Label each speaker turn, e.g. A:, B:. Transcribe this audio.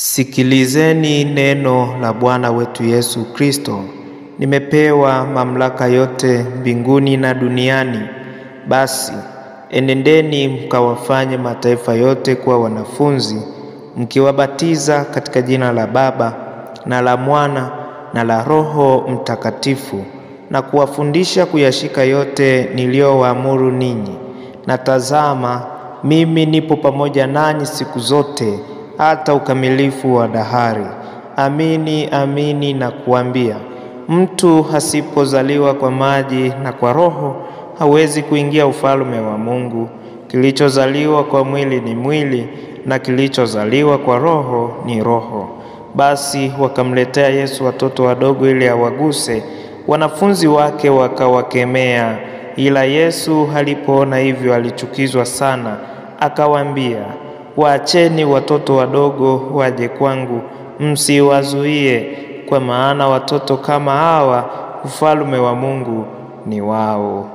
A: Sikilizeni neno la Bwana wetu Yesu Kristo. Nimepewa mamlaka yote mbinguni na duniani. Basi enendeni mkawafanye mataifa yote kuwa wanafunzi, mkiwabatiza katika jina la Baba na la Mwana na la Roho Mtakatifu, na kuwafundisha kuyashika yote niliyowaamuru ninyi. Na tazama, mimi nipo pamoja nanyi siku zote hata ukamilifu wa dahari. Amini, amini nakuambia, mtu hasipozaliwa kwa maji na kwa Roho hawezi kuingia ufalme wa Mungu. Kilichozaliwa kwa mwili ni mwili, na kilichozaliwa kwa Roho ni roho. Basi wakamletea Yesu watoto wadogo ili awaguse. Wanafunzi wake wakawakemea, ila Yesu alipoona hivyo alichukizwa sana, akawaambia, waacheni watoto wadogo waje kwangu, msiwazuie, kwa maana watoto kama hawa ufalme wa Mungu ni wao.